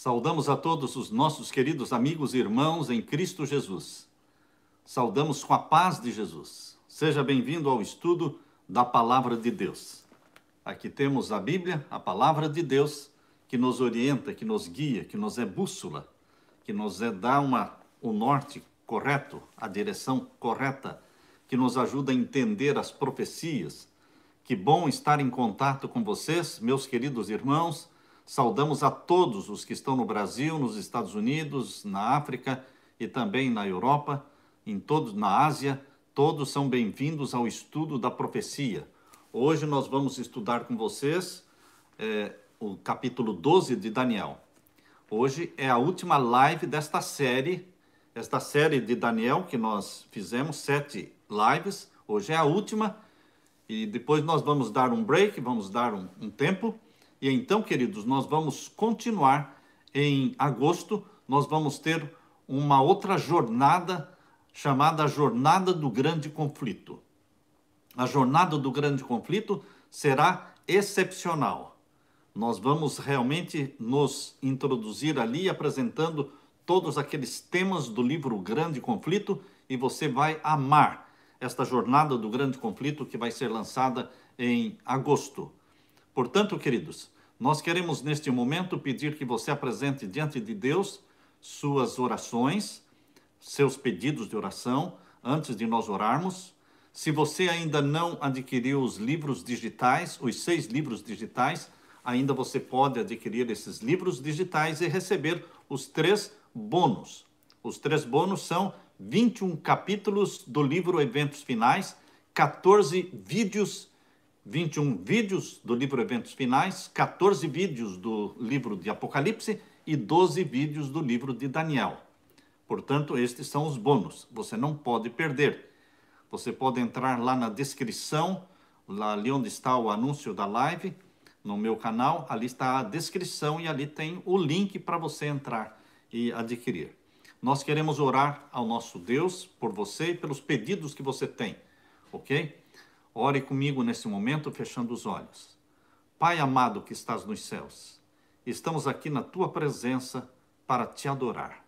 Saudamos a todos os nossos queridos amigos e irmãos em Cristo Jesus. Saudamos com a paz de Jesus. Seja bem-vindo ao estudo da Palavra de Deus. Aqui temos a Bíblia, a Palavra de Deus, que nos orienta, que nos guia, que nos é bússola, que nos dá o norte correto, a direção correta, que nos ajuda a entender as profecias. Que bom estar em contato com vocês, meus queridos irmãos. Saudamos a todos os que estão no Brasil, nos Estados Unidos, na África e também na Europa, na Ásia. Todos são bem-vindos ao estudo da profecia. Hoje nós vamos estudar com vocês o capítulo 12 de Daniel. Hoje é a última live desta série, esta série de Daniel que nós fizemos, 7 lives. Hoje é a última e depois nós vamos dar um break, vamos dar um tempo. E então, queridos, nós vamos continuar em agosto, nós vamos ter uma outra jornada chamada Jornada do Grande Conflito. A Jornada do Grande Conflito será excepcional. Nós vamos realmente nos introduzir ali apresentando todos aqueles temas do livro Grande Conflito e você vai amar esta Jornada do Grande Conflito que vai ser lançada em agosto. Portanto, queridos, nós queremos neste momento pedir que você apresente diante de Deus suas orações, seus pedidos de oração, antes de nós orarmos. Se você ainda não adquiriu os livros digitais, os 6 livros digitais, ainda você pode adquirir esses livros digitais e receber os 3 bônus. Os 3 bônus são 21 capítulos do livro Eventos Finais, 14 vídeos 21 vídeos do livro Eventos Finais, 14 vídeos do livro de Apocalipse e 12 vídeos do livro de Daniel. Portanto, estes são os bônus. Você não pode perder. Você pode entrar lá na descrição, lá ali onde está o anúncio da live, no meu canal, ali está a descrição e ali tem o link para você entrar e adquirir. Nós queremos orar ao nosso Deus por você e pelos pedidos que você tem, ok? Ore comigo nesse momento, fechando os olhos. Pai amado que estás nos céus, estamos aqui na tua presença para te adorar.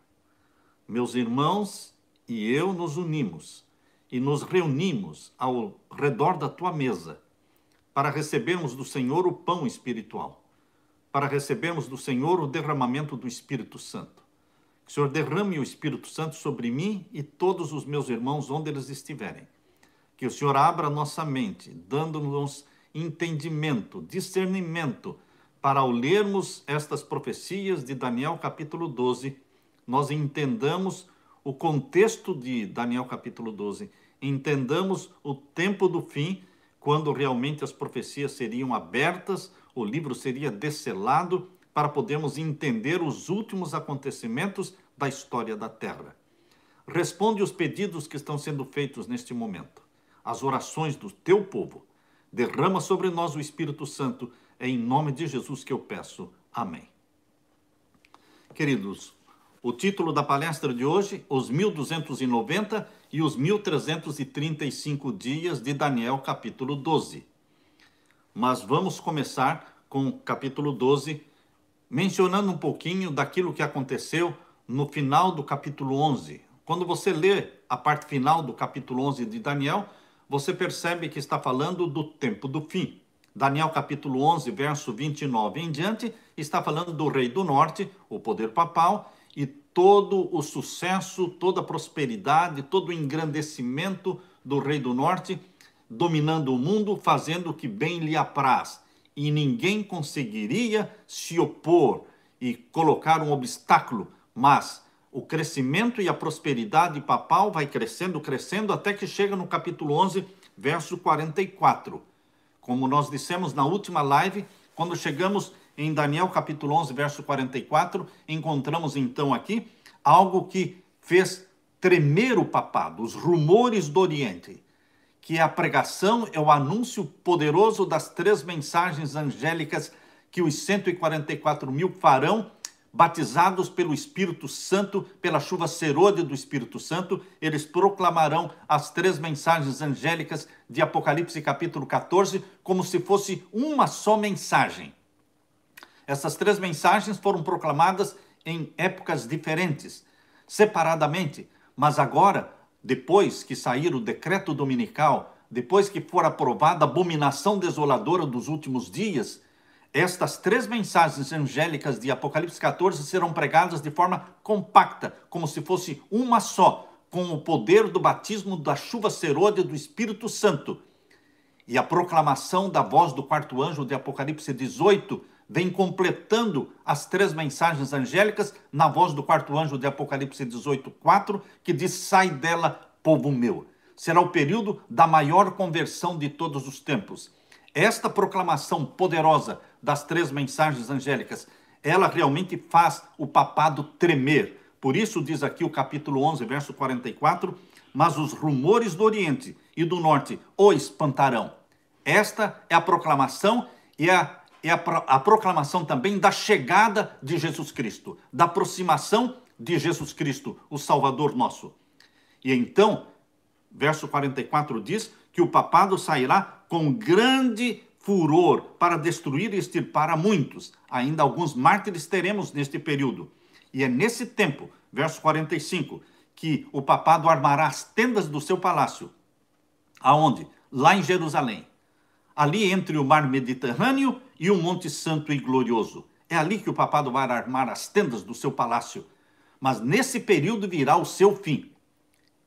Meus irmãos e eu nos unimos e nos reunimos ao redor da tua mesa para recebermos do Senhor o pão espiritual, para recebermos do Senhor o derramamento do Espírito Santo. Que o Senhor derrame o Espírito Santo sobre mim e todos os meus irmãos onde eles estiverem. Que o Senhor abra nossa mente, dando-nos entendimento, discernimento, para ao lermos estas profecias de Daniel capítulo 12, nós entendamos o contexto de Daniel capítulo 12, entendamos o tempo do fim, quando realmente as profecias seriam abertas, o livro seria descelado, para podermos entender os últimos acontecimentos da história da Terra. Responde os pedidos que estão sendo feitos neste momento. As orações do teu povo. Derrama sobre nós o Espírito Santo. É em nome de Jesus que eu peço. Amém. Queridos, o título da palestra de hoje, os 1290 e os 1335 dias de Daniel, capítulo 12. Mas vamos começar com o capítulo 12, mencionando um pouquinho daquilo que aconteceu no final do capítulo 11. Quando você lê a parte final do capítulo 11 de Daniel, você percebe que está falando do tempo do fim. Daniel capítulo 11, verso 29 em diante, está falando do rei do norte, o poder papal, e todo o sucesso, toda a prosperidade, todo o engrandecimento do rei do norte, dominando o mundo, fazendo o que bem lhe apraz. E ninguém conseguiria se opor e colocar um obstáculo, mas o crescimento e a prosperidade papal vai crescendo, crescendo, até que chega no capítulo 11, verso 44. Como nós dissemos na última live, quando chegamos em Daniel capítulo 11, verso 44, encontramos então aqui algo que fez tremer o papado, os rumores do Oriente, que é a pregação, é o anúncio poderoso das 3 mensagens angélicas que os 144 mil farão, batizados pelo Espírito Santo, pela chuva serôdia do Espírito Santo. Eles proclamarão as 3 mensagens angélicas de Apocalipse capítulo 14, como se fosse uma só mensagem. Essas 3 mensagens foram proclamadas em épocas diferentes, separadamente, mas agora, depois que sair o decreto dominical, depois que for aprovada a abominação desoladora dos últimos dias, estas 3 mensagens angélicas de Apocalipse 14 serão pregadas de forma compacta, como se fosse uma só, com o poder do batismo da chuva serôdia do Espírito Santo. E a proclamação da voz do 4º anjo de Apocalipse 18 vem completando as 3 mensagens angélicas na voz do 4º anjo de Apocalipse 18:4, que diz: sai dela, povo meu. Será o período da maior conversão de todos os tempos. Esta proclamação poderosa das 3 mensagens angélicas, ela realmente faz o papado tremer. Por isso diz aqui o capítulo 11, verso 44, mas os rumores do Oriente e do Norte o espantarão. Esta é a proclamação e a proclamação também da chegada de Jesus Cristo, da aproximação de Jesus Cristo, o Salvador nosso. E então, verso 44 diz que o papado sairá com grande furor para destruir e extirpar a muitos. Ainda alguns mártires teremos neste período. E é nesse tempo, verso 45, que o papado armará as tendas do seu palácio. Aonde? Lá em Jerusalém. Ali entre o mar Mediterrâneo e o Monte Santo e Glorioso. É ali que o papado vai armar as tendas do seu palácio. Mas nesse período virá o seu fim.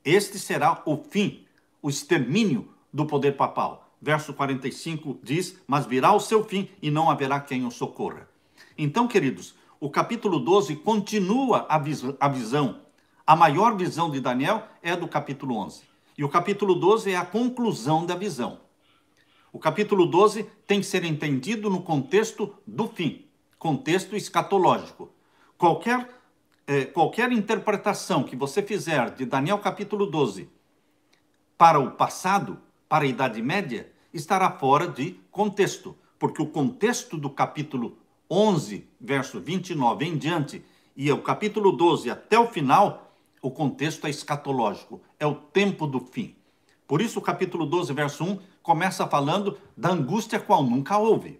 Este será o fim, o extermínio do poder papal. Verso 45 diz, mas virá o seu fim e não haverá quem o socorra. Então, queridos, o capítulo 12 continua a visão. A maior visão de Daniel é do capítulo 11. E o capítulo 12 é a conclusão da visão. O capítulo 12 tem que ser entendido no contexto do fim, contexto escatológico. Qualquer interpretação que você fizer de Daniel capítulo 12 para o passado, para a Idade Média, estará fora de contexto, porque o contexto do capítulo 11, verso 29 em diante, e o capítulo 12 até o final, o contexto é escatológico, é o tempo do fim. Por isso o capítulo 12, verso 1, começa falando da angústia qual nunca houve.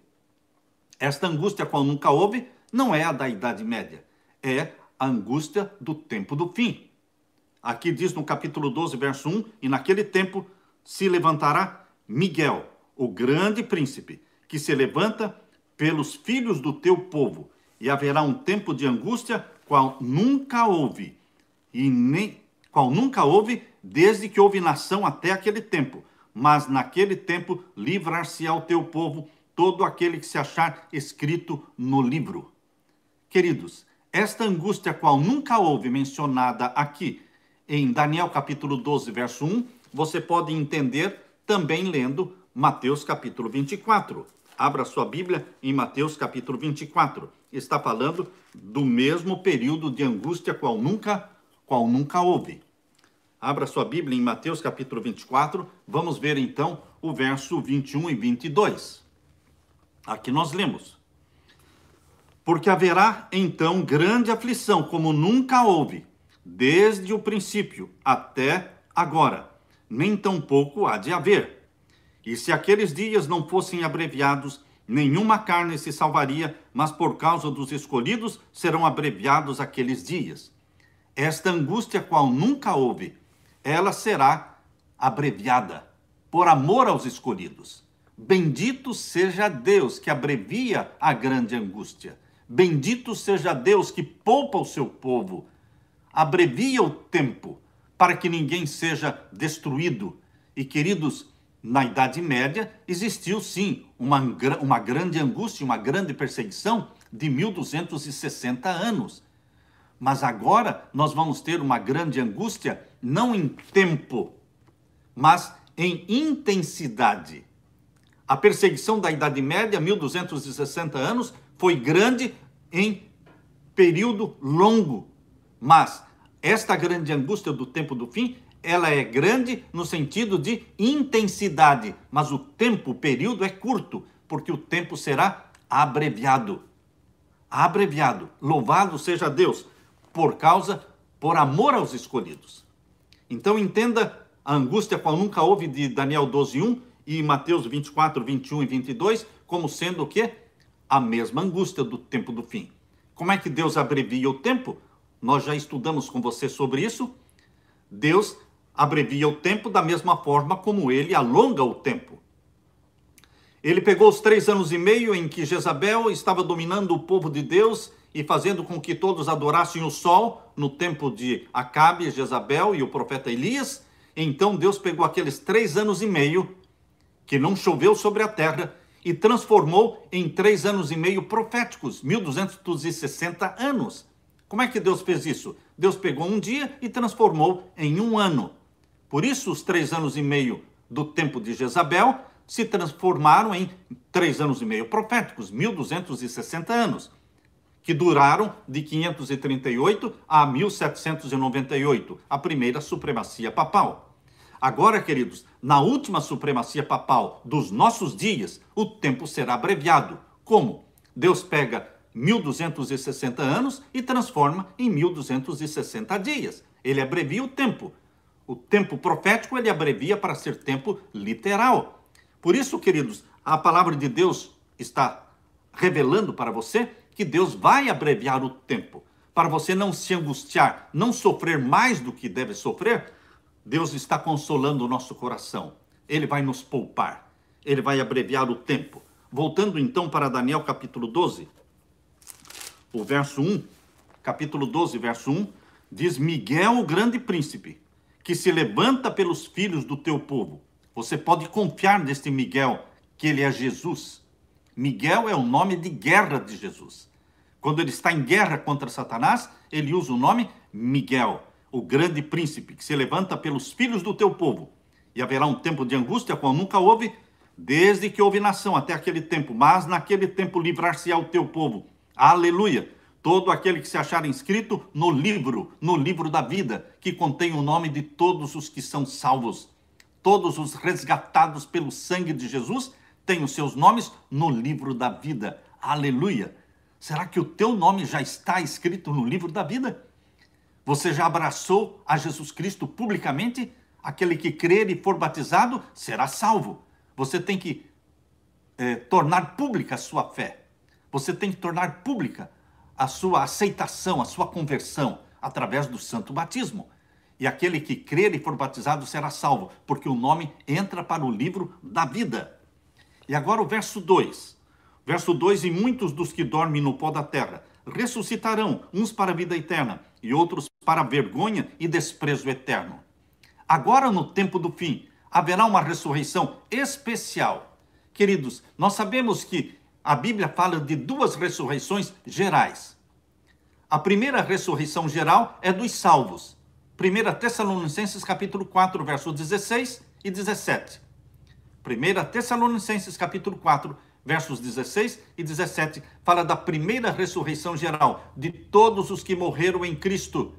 Esta angústia qual nunca houve não é a da Idade Média, é a angústia do tempo do fim. Aqui diz no capítulo 12, verso 1, e naquele tempo se levantará Miguel, o grande príncipe, que se levanta pelos filhos do teu povo, e haverá um tempo de angústia qual nunca houve, qual nunca houve desde que houve nação até aquele tempo. Mas naquele tempo livrar-se-á o teu povo todo aquele que se achar escrito no livro. Queridos, esta angústia qual nunca houve mencionada aqui em Daniel capítulo 12, verso 1, você pode entender também lendo Mateus capítulo 24. Abra sua Bíblia em Mateus capítulo 24. Está falando do mesmo período de angústia qual nunca houve. Abra sua Bíblia em Mateus capítulo 24. Vamos ver então o verso 21 e 22. Aqui nós lemos. Porque haverá então grande aflição, como nunca houve, desde o princípio até agora, nem tampouco há de haver. E se aqueles dias não fossem abreviados, nenhuma carne se salvaria, mas por causa dos escolhidos serão abreviados aqueles dias. Esta angústia qual nunca houve, ela será abreviada por amor aos escolhidos. Bendito seja Deus que abrevia a grande angústia. Bendito seja Deus que poupa o seu povo, abrevia o tempo para que ninguém seja destruído. E, queridos, na Idade Média existiu sim uma grande angústia, uma grande perseguição de 1260 anos. Mas agora nós vamos ter uma grande angústia não em tempo, mas em intensidade. A perseguição da Idade Média, 1260 anos, foi grande em período longo. Mas esta grande angústia do tempo do fim, ela é grande no sentido de intensidade. Mas o tempo, o período é curto, porque o tempo será abreviado. Abreviado. Louvado seja Deus, por amor aos escolhidos. Então entenda a angústia qual nunca houve de Daniel 12:1 e Mateus 24, 21 e 22 como sendo o quê? A mesma angústia do tempo do fim. Como é que Deus abrevia o tempo? Nós já estudamos com você sobre isso. Deus abrevia o tempo da mesma forma como ele alonga o tempo. Ele pegou os 3 anos e meio em que Jezabel estava dominando o povo de Deus e fazendo com que todos adorassem o sol, no tempo de Acabe, Jezabel e o profeta Elias. Então Deus pegou aqueles 3 anos e meio que não choveu sobre a terra e transformou em 3 anos e meio proféticos, 1260 anos. Como é que Deus fez isso? Deus pegou um dia e transformou em um ano. Por isso, os 3 anos e meio do tempo de Jezabel se transformaram em 3 anos e meio proféticos, 1260 anos, que duraram de 538 a 1798, a primeira supremacia papal. Agora, queridos, na última supremacia papal dos nossos dias, o tempo será abreviado. Como? Deus pega 1260 anos e transforma em 1260 dias. Ele abrevia o tempo. O tempo profético ele abrevia para ser tempo literal. Por isso, queridos, a palavra de Deus está revelando para você que Deus vai abreviar o tempo. Para você não se angustiar, não sofrer mais do que deve sofrer, Deus está consolando o nosso coração. Ele vai nos poupar. Ele vai abreviar o tempo. Voltando então para Daniel capítulo 12, o verso 1, capítulo 12, verso 1, diz: Miguel, o grande príncipe, que se levanta pelos filhos do teu povo. Você pode confiar neste Miguel, que ele é Jesus. Miguel é o nome de guerra de Jesus. Quando ele está em guerra contra Satanás, ele usa o nome Miguel, o grande príncipe, que se levanta pelos filhos do teu povo. E haverá um tempo de angústia, qual nunca houve, desde que houve nação até aquele tempo. Mas naquele tempo livrar-se-á o teu povo. Aleluia! Todo aquele que se achar inscrito no livro da vida, que contém o nome de todos os que são salvos. Todos os resgatados pelo sangue de Jesus têm os seus nomes no livro da vida. Aleluia! Será que o teu nome já está escrito no livro da vida? Você já abraçou a Jesus Cristo publicamente? Aquele que crer e for batizado será salvo. Você tem que tornar pública a sua fé. Você tem que tornar pública a sua aceitação, a sua conversão, através do santo batismo. E aquele que crer e for batizado será salvo, porque o nome entra para o livro da vida. E agora o verso 2. Verso 2, e muitos dos que dormem no pó da terra ressuscitarão, uns para a vida eterna, e outros para a vergonha e desprezo eterno. Agora, no tempo do fim, haverá uma ressurreição especial. Queridos, nós sabemos que a Bíblia fala de 2 ressurreições gerais. A primeira ressurreição geral é dos salvos. 1 Tessalonicenses capítulo 4, versos 16 e 17. 1 Tessalonicenses capítulo 4, versos 16 e 17, fala da primeira ressurreição geral, de todos os que morreram em Cristo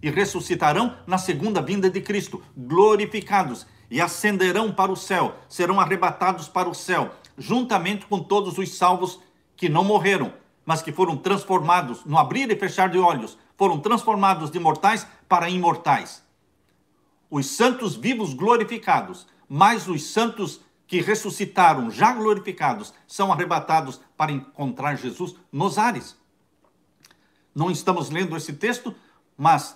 e ressuscitarão na segunda vinda de Cristo, glorificados, e ascenderão para o céu, serão arrebatados para o céu, juntamente com todos os salvos que não morreram, mas que foram transformados, no abrir e fechar de olhos, foram transformados de mortais para imortais. Os santos vivos glorificados, mais os santos que ressuscitaram, já glorificados, são arrebatados para encontrar Jesus nos ares. Não estamos lendo esse texto, mas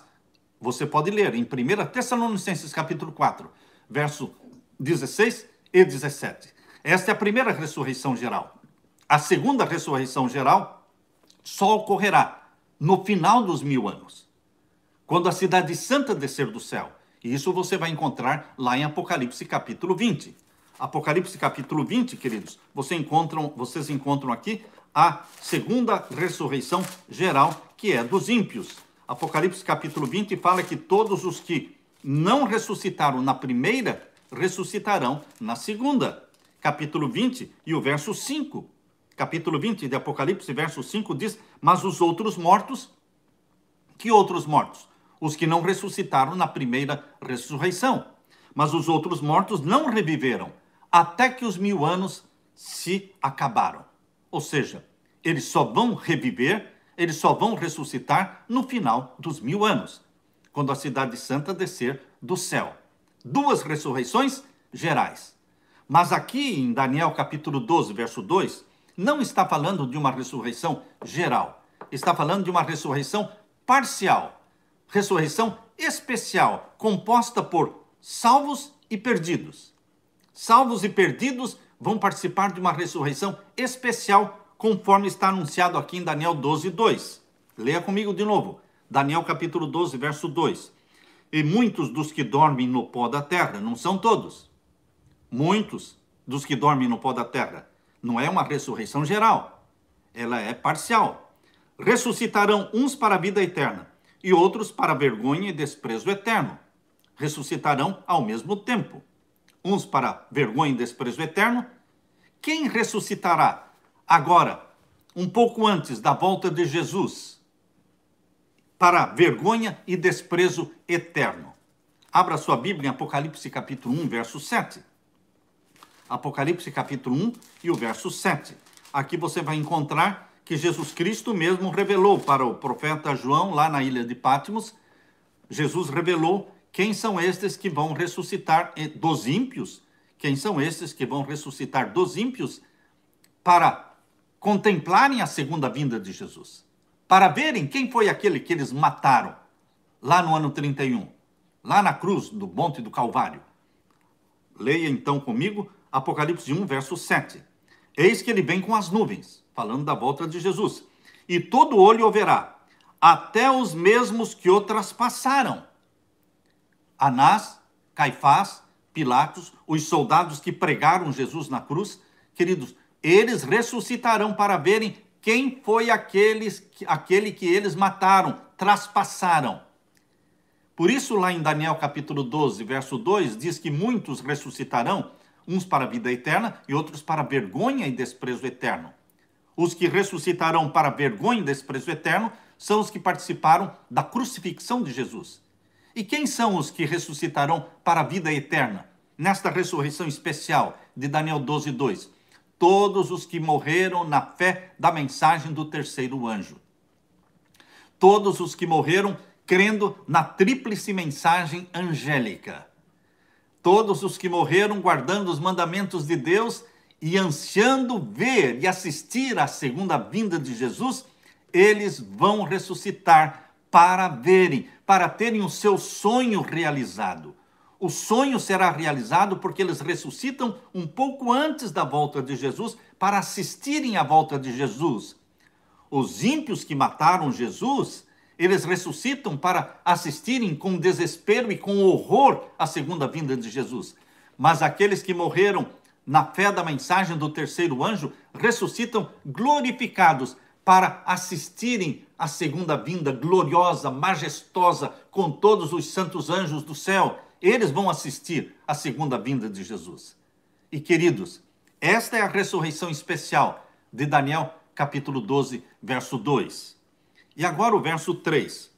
você pode ler em 1 Tessalonicenses capítulo 4, verso 16 e 17. Esta é a primeira ressurreição geral. A segunda ressurreição geral só ocorrerá no final dos 1000 anos, quando a cidade santa descer do céu. E isso você vai encontrar lá em Apocalipse capítulo 20. Apocalipse capítulo 20, queridos, vocês encontram aqui a segunda ressurreição geral, que é dos ímpios. Apocalipse capítulo 20 fala que todos os que não ressuscitaram na primeira, ressuscitarão na segunda. Capítulo 20 e o verso 5. Capítulo 20 de Apocalipse, verso 5 diz: mas os outros mortos, que outros mortos? Os que não ressuscitaram na primeira ressurreição. Mas os outros mortos não reviveram, até que os 1000 anos se acabaram. Ou seja, eles só vão reviver, eles só vão ressuscitar no final dos 1000 anos, quando a cidade santa descer do céu. 2 ressurreições gerais. Mas aqui em Daniel capítulo 12, verso 2, não está falando de uma ressurreição geral. está falando de uma ressurreição parcial, ressurreição especial, composta por salvos e perdidos. Salvos e perdidos vão participar de uma ressurreição especial, conforme está anunciado aqui em Daniel 12, 2. Leia comigo de novo. Daniel capítulo 12, verso 2. E muitos dos que dormem no pó da terra, não são todos, muitos dos que dormem no pó da terra, não é uma ressurreição geral, ela é parcial. Ressuscitarão uns para a vida eterna e outros para vergonha e desprezo eterno. Ressuscitarão ao mesmo tempo. Uns para vergonha e desprezo eterno. Quem ressuscitará agora, um pouco antes da volta de Jesus, para vergonha e desprezo eterno? Abra sua Bíblia em Apocalipse capítulo 1, verso 7. Apocalipse capítulo 1 e o verso 7. Aqui você vai encontrar que Jesus Cristo mesmo revelou para o profeta João, lá na ilha de Patmos. Jesus revelou quem são estes que vão ressuscitar dos ímpios, quem são estes que vão ressuscitar dos ímpios para contemplarem a segunda vinda de Jesus, para verem quem foi aquele que eles mataram lá no ano 31, lá na cruz do Monte do Calvário. Leia então comigo Apocalipse 1, verso 7. Eis que ele vem com as nuvens, falando da volta de Jesus, e todo olho o verá, até os mesmos que o traspassaram. Anás, Caifás, Pilatos, os soldados que pregaram Jesus na cruz, queridos, eles ressuscitarão para verem quem foi aquele que eles mataram, traspassaram. Por isso, lá em Daniel capítulo 12, verso 2, diz que muitos ressuscitarão, uns para a vida eterna e outros para vergonha e desprezo eterno. Os que ressuscitarão para vergonha e desprezo eterno são os que participaram da crucifixão de Jesus. E quem são os que ressuscitarão para a vida eterna, nesta ressurreição especial de Daniel 12, 2? Todos os que morreram na fé da mensagem do terceiro anjo. Todos os que morreram crendo na tríplice mensagem angélica. Todos os que morreram guardando os mandamentos de Deus e ansiando ver e assistir à segunda vinda de Jesus, eles vão ressuscitar para verem, para terem o seu sonho realizado. O sonho será realizado porque eles ressuscitam um pouco antes da volta de Jesus para assistirem à volta de Jesus. Os ímpios que mataram Jesus, eles ressuscitam para assistirem com desespero e com horror à segunda vinda de Jesus. Mas aqueles que morreram na fé da mensagem do terceiro anjo, ressuscitam glorificados para assistirem à segunda vinda gloriosa, majestosa, com todos os santos anjos do céu. Eles vão assistir à segunda vinda de Jesus. E queridos, esta é a ressurreição especial de Daniel capítulo 12, verso 2. E agora o verso 3.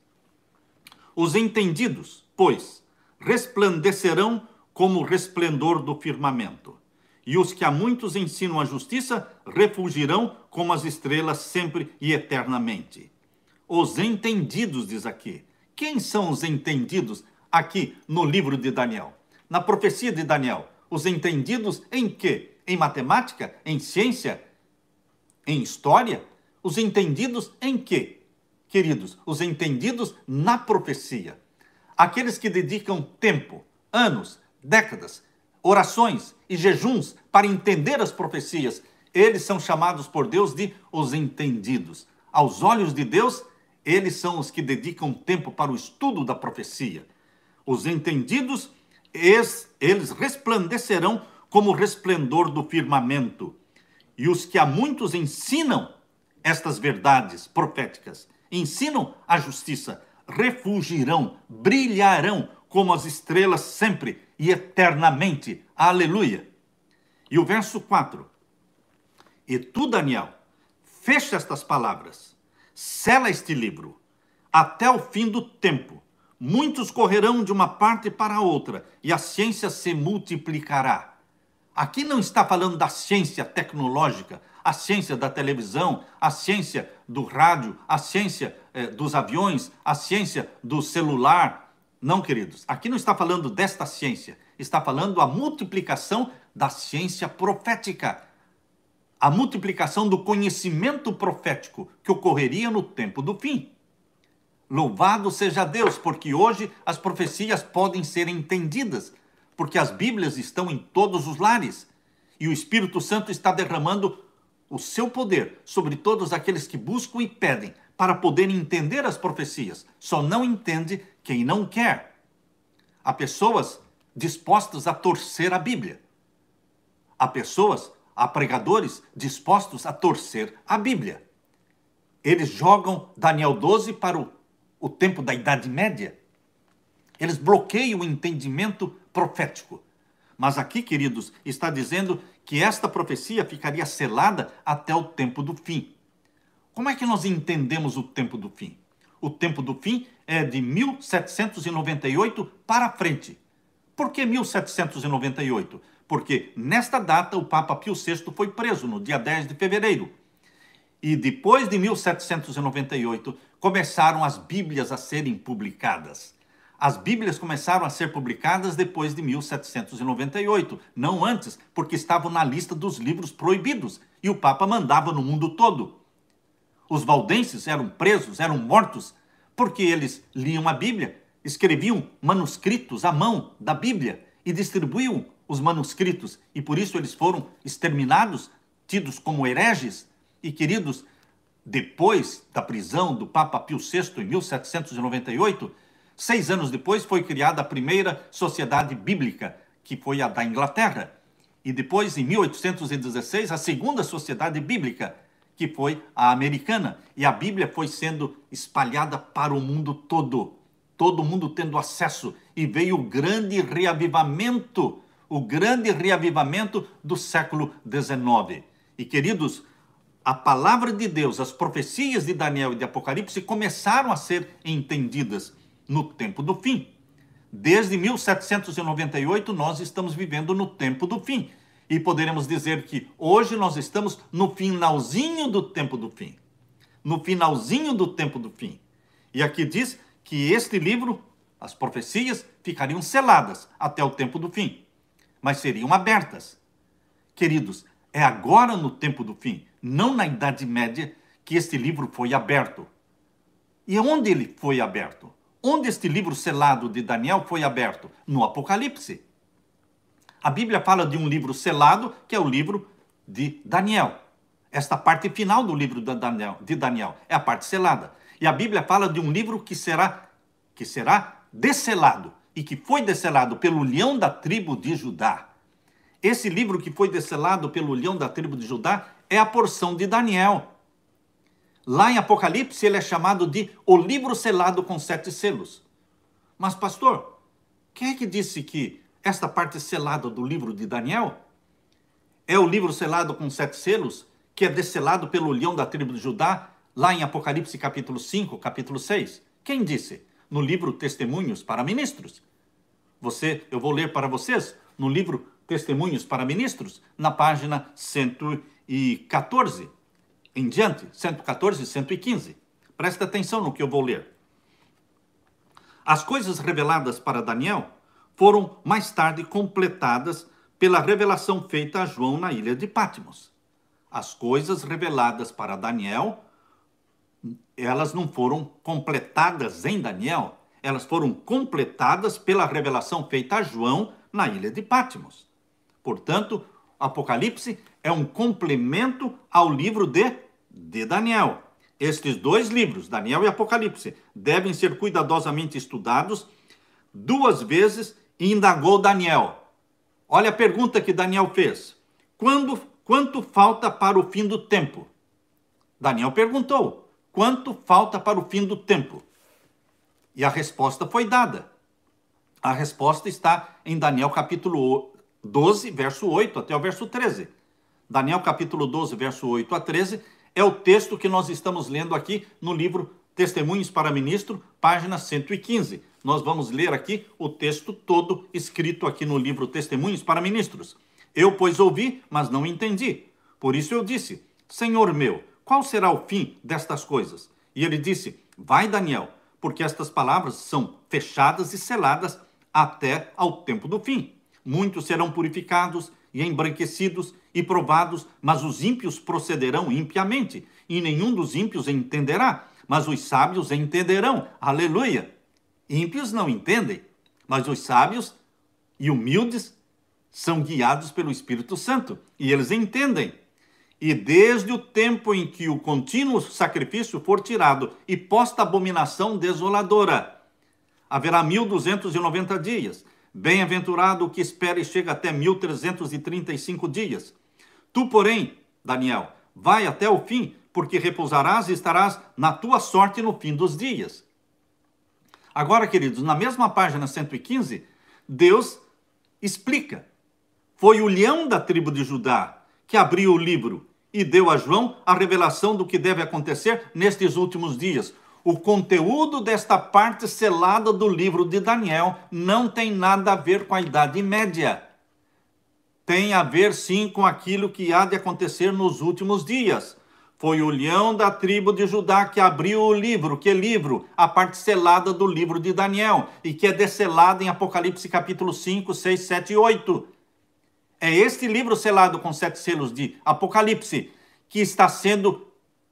Os entendidos, pois, resplandecerão como o resplendor do firmamento, e os que a muitos ensinam a justiça refulgirão como as estrelas sempre e eternamente. Os entendidos, diz aqui. Quem são os entendidos aqui no livro de Daniel? Na profecia de Daniel, os entendidos em quê? Em matemática? Em ciência? Em história? Os entendidos em quê? Queridos, os entendidos na profecia. Aqueles que dedicam tempo, anos, décadas, orações e jejuns para entender as profecias, eles são chamados por Deus de os entendidos. Aos olhos de Deus, eles são os que dedicam tempo para o estudo da profecia. Os entendidos, eles resplandecerão como o resplendor do firmamento. E os que a muitos ensinam estas verdades proféticas, ensinam a justiça, refulgirão, brilharão como as estrelas sempre e eternamente. Aleluia! E o verso 4. E tu, Daniel, fecha estas palavras, sela este livro, até o fim do tempo. Muitos correrão de uma parte para a outra, e a ciência se multiplicará. Aqui não está falando da ciência tecnológica, a ciência da televisão, a ciência do rádio, a ciência dos aviões, a ciência do celular. Não, queridos, aqui não está falando desta ciência, está falando a multiplicação da ciência profética. a multiplicação do conhecimento profético que ocorreria no tempo do fim. Louvado seja Deus, porque hoje as profecias podem ser entendidas, porque as Bíblias estão em todos os lares e o Espírito Santo está derramando o seu poder sobre todos aqueles que buscam e pedem para poderem entender as profecias. Só não entende quem não quer. Há pessoas dispostas a torcer a Bíblia. Há pregadores dispostos a torcer a Bíblia. Eles jogam Daniel 12 para o tempo da Idade Média. Eles bloqueiam o entendimento profético. Mas aqui, queridos, está dizendo que esta profecia ficaria selada até o tempo do fim. Como é que nós entendemos o tempo do fim? O tempo do fim é de 1798 para frente. Por que 1798? Porque nesta data o Papa Pio VI foi preso no dia 10 de fevereiro. E depois de 1798 começaram as Bíblias a serem publicadas. As Bíblias começaram a ser publicadas depois de 1798, não antes, porque estavam na lista dos livros proibidos e o Papa mandava no mundo todo. Os valdenses eram presos, eram mortos, porque eles liam a Bíblia, escreviam manuscritos à mão da Bíblia e distribuíam os manuscritos, e por isso eles foram exterminados, tidos como hereges. E, queridos, depois da prisão do Papa Pio VI em 1798, 6 anos depois foi criada a primeira sociedade bíblica, que foi a da Inglaterra. E depois, em 1816, a segunda sociedade bíblica, que foi a americana. E a Bíblia foi sendo espalhada para o mundo todo. Todo mundo tendo acesso. E veio o grande reavivamento do século XIX. E, queridos, a palavra de Deus, as profecias de Daniel e de Apocalipse começaram a ser entendidas no tempo do fim. Desde 1798 nós estamos vivendo no tempo do fim. E poderemos dizer que hoje nós estamos no finalzinho do tempo do fim. No finalzinho do tempo do fim. E aqui diz que este livro, as profecias, ficariam seladas até o tempo do fim. Mas seriam abertas. Queridos, é agora no tempo do fim, não na Idade Média, que este livro foi aberto. E onde ele foi aberto? Onde este livro selado de Daniel foi aberto? No Apocalipse. A Bíblia fala de um livro selado, que é o livro de Daniel. Esta parte final do livro de Daniel é a parte selada. E a Bíblia fala de um livro que será desselado, e que foi desselado pelo leão da tribo de Judá. Esse livro que foi desselado pelo leão da tribo de Judá é a porção de Daniel. Lá em Apocalipse ele é chamado de o livro selado com 7 selos. Mas, pastor, quem é que disse que esta parte selada do livro de Daniel é o livro selado com 7 selos, que é desselado pelo leão da tribo de Judá, lá em Apocalipse capítulo 5, capítulo 6? Quem disse? No livro Testemunhos para Ministros. Eu vou ler para vocês no livro Testemunhos para Ministros, na página 114, em diante, 114 e 115. Presta atenção no que eu vou ler. As coisas reveladas para Daniel foram mais tarde completadas pela revelação feita a João na ilha de Patmos. As coisas reveladas para Daniel, elas não foram completadas em Daniel, elas foram completadas pela revelação feita a João na ilha de Patmos. Portanto, Apocalipse é um complemento ao livro de Daniel. Estes dois livros, Daniel e Apocalipse, devem ser cuidadosamente estudados 2 vezes, e indagou Daniel. Olha a pergunta que Daniel fez. Quanto falta para o fim do tempo? Daniel perguntou. Quanto falta para o fim do tempo? E a resposta foi dada. A resposta está em Daniel capítulo 12, verso 8 até o verso 13. Daniel capítulo 12, verso 8 a 13, é o texto que nós estamos lendo aqui no livro Testemunhos para Ministro, página 115. Nós vamos ler aqui o texto todo escrito aqui no livro Testemunhos para Ministros. Eu, pois, ouvi, mas não entendi. Por isso eu disse, Senhor meu, qual será o fim destas coisas? E ele disse, vai, Daniel, porque estas palavras são fechadas e seladas até ao tempo do fim. Muitos serão purificados e embranquecidos e provados, mas os ímpios procederão impiamente, e nenhum dos ímpios entenderá, mas os sábios entenderão. Aleluia! Ímpios não entendem, mas os sábios e humildes são guiados pelo Espírito Santo, e eles entendem. E desde o tempo em que o contínuo sacrifício for tirado e posta a abominação desoladora, haverá 1290 dias. Bem-aventurado o que espera e chega até 1335 dias. Tu, porém, Daniel, vai até o fim, porque repousarás e estarás na tua sorte no fim dos dias. Agora, queridos, na mesma página 115, Deus explica. Foi o leão da tribo de Judá que abriu o livro e deu a João a revelação do que deve acontecer nestes últimos dias. O conteúdo desta parte selada do livro de Daniel não tem nada a ver com a Idade Média. Tem a ver, sim, com aquilo que há de acontecer nos últimos dias. Foi o leão da tribo de Judá que abriu o livro. Que livro? A parte selada do livro de Daniel, e que é desselada em Apocalipse capítulo 5, 6, 7 e 8. É este livro selado com 7 selos de Apocalipse que está sendo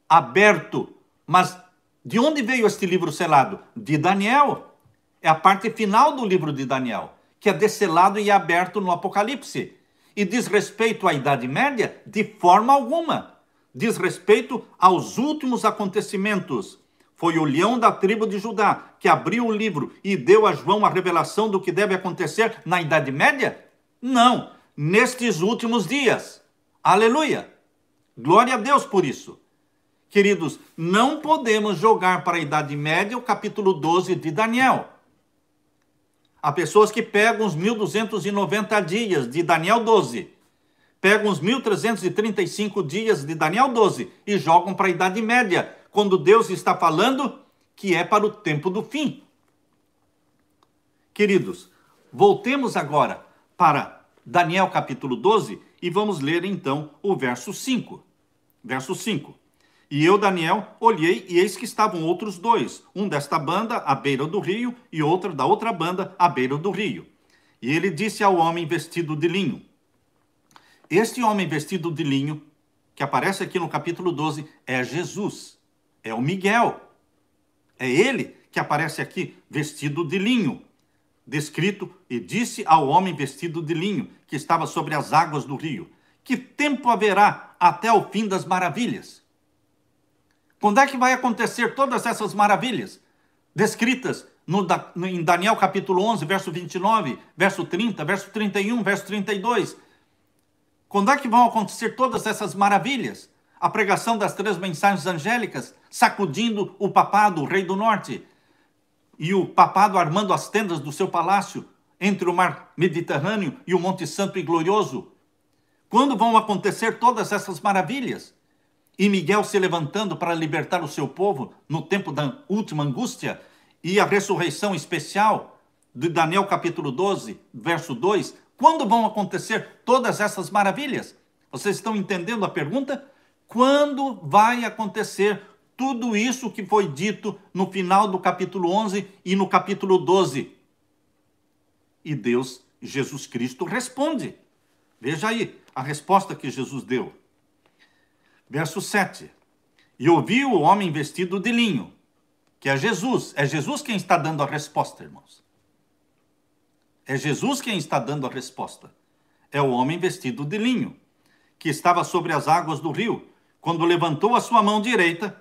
aberto. Mas de onde veio este livro selado? De Daniel. É a parte final do livro de Daniel, que é desselado e aberto no Apocalipse. E diz respeito à Idade Média? De forma alguma. Diz respeito aos últimos acontecimentos. Foi o leão da tribo de Judá que abriu o livro e deu a João a revelação do que deve acontecer na Idade Média? Não, nestes últimos dias. Aleluia! Glória a Deus por isso. Queridos, não podemos jogar para a Idade Média o capítulo 12 de Daniel. Há pessoas que pegam os 1290 dias de Daniel 12, pegam os 1335 dias de Daniel 12 e jogam para a Idade Média, quando Deus está falando que é para o tempo do fim. Queridos, voltemos agora para Daniel capítulo 12 e vamos ler então o verso 5. Verso 5. E eu, Daniel, olhei e eis que estavam outros dois, um desta banda à beira do rio e outro da outra banda à beira do rio. E ele disse ao homem vestido de linho. Este homem vestido de linho, que aparece aqui no capítulo 12, é Jesus, é o Miguel. É ele que aparece aqui vestido de linho, descrito, e disse ao homem vestido de linho, que estava sobre as águas do rio, que tempo haverá até o fim das maravilhas? Quando é que vai acontecer todas essas maravilhas descritas em Daniel capítulo 11, verso 29, verso 30, verso 31, verso 32? Quando é que vão acontecer todas essas maravilhas? A pregação das 3 mensagens angélicas, sacudindo o papado, o rei do norte, e o papado armando as tendas do seu palácio entre o mar Mediterrâneo e o Monte Santo e Glorioso. Quando vão acontecer todas essas maravilhas? E Miguel se levantando para libertar o seu povo no tempo da última angústia, e a ressurreição especial de Daniel capítulo 12, verso 2, quando vão acontecer todas essas maravilhas? Vocês estão entendendo a pergunta? Quando vai acontecer tudo isso que foi dito no final do capítulo 11 e no capítulo 12? E Deus, Jesus Cristo, responde. Veja aí a resposta que Jesus deu. Verso 7. E ouvi o homem vestido de linho, que é Jesus. É Jesus quem está dando a resposta, irmãos. É Jesus quem está dando a resposta. É o homem vestido de linho, que estava sobre as águas do rio, quando levantou a sua mão direita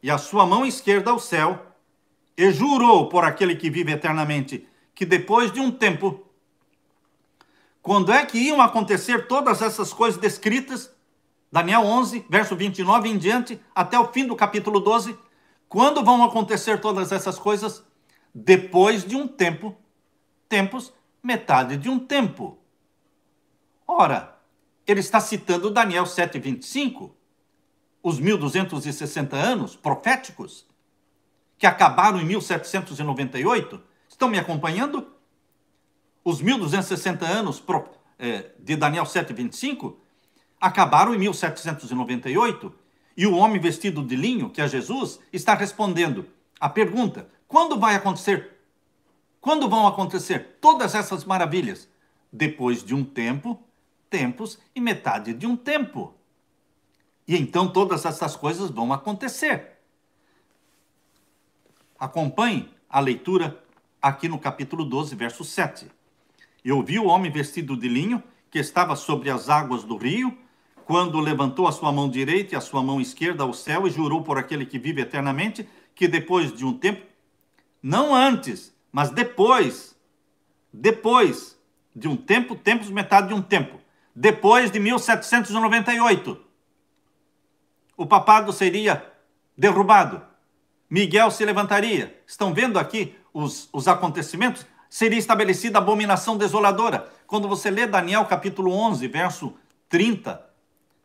e a sua mão esquerda ao céu, e jurou por aquele que vive eternamente, que depois de um tempo, quando é que iam acontecer todas essas coisas descritas, Daniel 11, verso 29 em diante, até o fim do capítulo 12, quando vão acontecer todas essas coisas? Depois de um tempo, metade de um tempo. Ora, ele está citando Daniel 7, 25, os 1260 anos proféticos, que acabaram em 1798. Estão me acompanhando? Os 1260 anos de Daniel 7, 25 acabaram em 1798, e o homem vestido de linho, que é Jesus, está respondendo a pergunta: quando vai acontecer? Quando vão acontecer todas essas maravilhas? Depois de um tempo, tempos e metade de um tempo. E então todas essas coisas vão acontecer. Acompanhe a leitura aqui no capítulo 12, verso 7. Eu vi o homem vestido de linho, que estava sobre as águas do rio, quando levantou a sua mão direita e a sua mão esquerda ao céu e jurou por aquele que vive eternamente, que depois de um tempo, não antes, mas depois de um tempo, tempos, metade de um tempo, depois de 1798, o papado seria derrubado, Miguel se levantaria. Estão vendo aqui os acontecimentos? Seria estabelecida a abominação desoladora. Quando você lê Daniel capítulo 11, verso 30,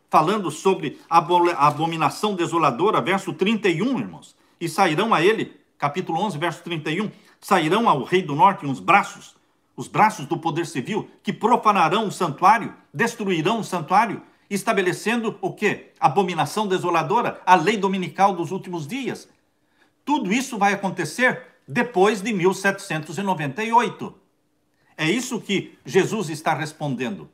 falando sobre a abominação desoladora, verso 31, irmãos, e sairão a ele, capítulo 11, verso 31, sairão ao rei do norte os braços do poder civil, que profanarão o santuário, destruirão o santuário, estabelecendo o quê? Abominação desoladora, a lei dominical dos últimos dias. Tudo isso vai acontecer depois de 1798. É isso que Jesus está respondendo.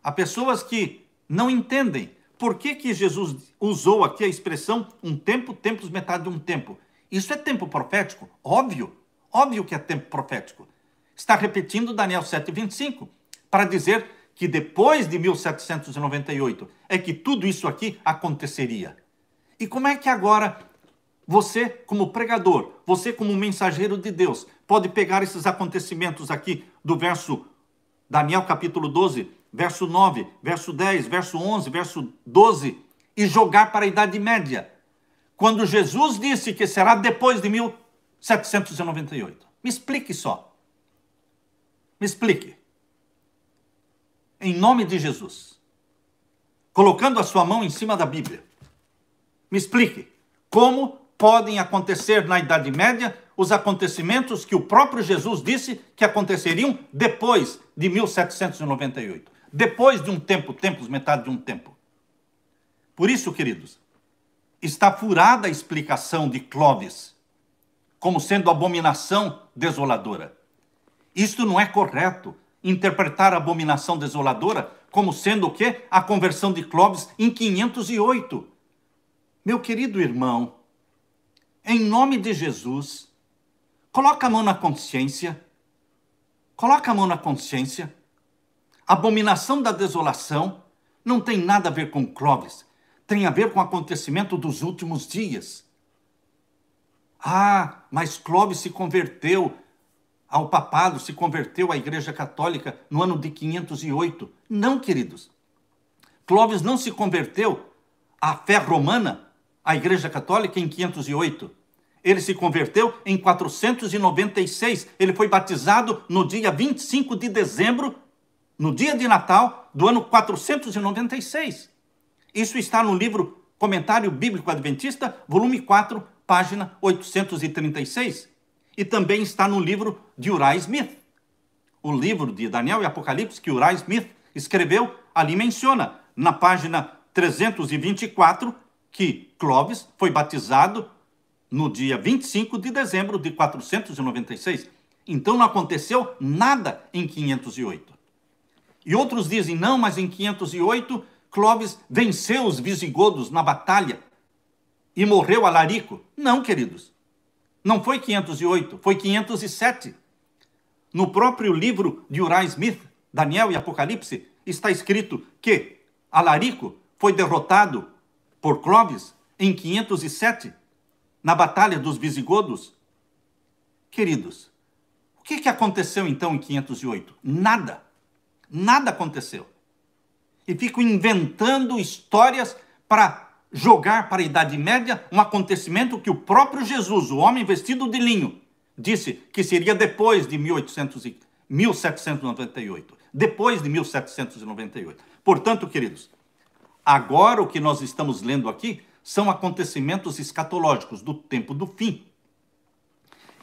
Há pessoas que não entendem por que Jesus usou aqui a expressão um tempo, tempos, metade de um tempo. Isso é tempo profético? Óbvio que é tempo profético. Está repetindo Daniel 7:25 para dizer que depois de 1798 é que tudo isso aqui aconteceria. E como é que agora você, como pregador, você como mensageiro de Deus, pode pegar esses acontecimentos aqui do verso Daniel capítulo 12, verso 9, verso 10, verso 11, verso 12 e jogar para a Idade Média, quando Jesus disse que será depois de 1798? Me explique só. Me explique. Em nome de Jesus. Colocando a sua mão em cima da Bíblia. Me explique. Como podem acontecer na Idade Média os acontecimentos que o próprio Jesus disse que aconteceriam depois de 1798? Depois de um tempo, tempos, metade de um tempo. Por isso, queridos, está furada a explicação de Clovis como sendo abominação desoladora. Isto não é correto, interpretar a abominação desoladora como sendo o quê? A conversão de Clovis em 508. Meu querido irmão, em nome de Jesus, coloca a mão na consciência. Coloca a mão na consciência. A abominação da desolação não tem nada a ver com Clovis. Tem a ver com o acontecimento dos últimos dias. Ah, mas Clovis se converteu ao papado, se converteu à Igreja Católica no ano de 508. Não, queridos. Clovis não se converteu à fé romana, à Igreja Católica, em 508. Ele se converteu em 496. Ele foi batizado no dia 25 de dezembro, no dia de Natal, do ano 496. Isso está no livro Comentário Bíblico Adventista, volume 4, página 836. E também está no livro de Uriah Smith. O livro de Daniel e Apocalipse que Uriah Smith escreveu, ali menciona, na página 324, que Clovis foi batizado no dia 25 de dezembro de 496. Então não aconteceu nada em 508. E outros dizem, não, mas em 508, Clovis venceu os visigodos na batalha e morreu a Larico. Não, queridos. Não foi 508, foi 507. No próprio livro de Uriah Smith, Daniel e Apocalipse, está escrito que Alarico foi derrotado por Clovis em 507, na Batalha dos Visigodos. Queridos, o que aconteceu então em 508? Nada. Nada aconteceu. E fico inventando histórias para jogar para a Idade Média um acontecimento que o próprio Jesus, o homem vestido de linho, disse que seria depois de 1798. Depois de 1798. Portanto, queridos, agora o que nós estamos lendo aqui são acontecimentos escatológicos do tempo do fim.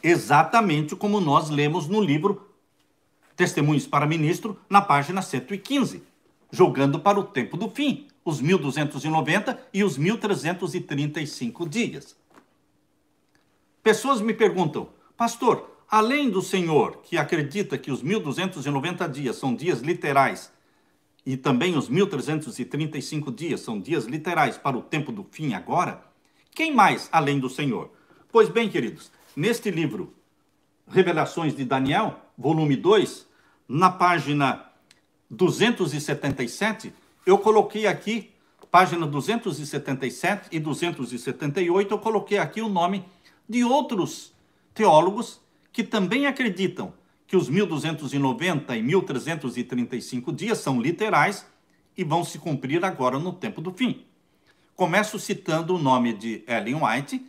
Exatamente como nós lemos no livro Testemunhos para Ministro, na página 115, jogando para o tempo do fim, os 1290 e os 1335 dias. Pessoas me perguntam, pastor, além do Senhor, que acredita que os 1290 dias são dias literais, e também os 1335 dias são dias literais para o tempo do fim agora, quem mais além do Senhor? Pois bem, queridos, neste livro, Revelações de Daniel, volume 2, na página 277, eu coloquei aqui, página 277 e 278, eu coloquei aqui o nome de outros teólogos que também acreditam que os 1290 e 1335 dias são literais e vão se cumprir agora no tempo do fim. Começo citando o nome de Ellen White,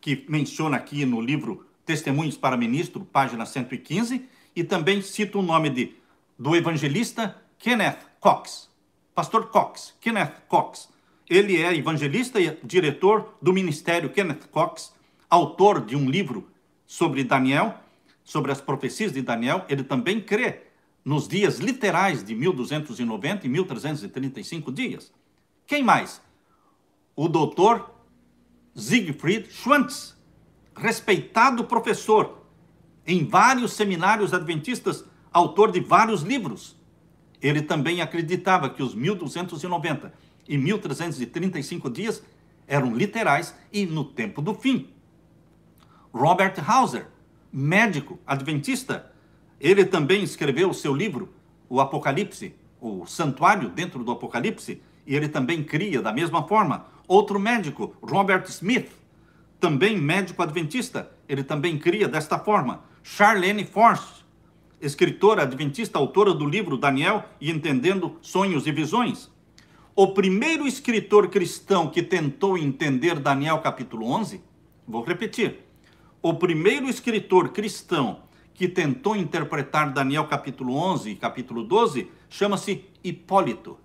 que menciona aqui no livro Testemunhos para Ministro, página 115, e também cito o nome do evangelista Kenneth Cox, pastor Cox, Kenneth Cox. Ele é evangelista e diretor do ministério Kenneth Cox, autor de um livro sobre Daniel, sobre as profecias de Daniel. Ele também crê nos dias literais de 1290 e 1335 dias. Quem mais? O doutor Siegfried Schwantz, respeitado professor em vários seminários adventistas, autor de vários livros. Ele também acreditava que os 1290 e 1335 dias eram literais e no tempo do fim. Robert Hauser, médico adventista, ele também escreveu o seu livro, o Apocalipse, o Santuário dentro do Apocalipse, e ele também cria da mesma forma. Outro médico, Robert Smith, também médico adventista, ele também cria desta forma. Charlene Force, escritora adventista, autora do livro Daniel e Entendendo Sonhos e Visões. O primeiro escritor cristão que tentou entender Daniel capítulo 11, vou repetir, o primeiro escritor cristão que tentou interpretar Daniel capítulo 11 e capítulo 12 chama-se Hipólito.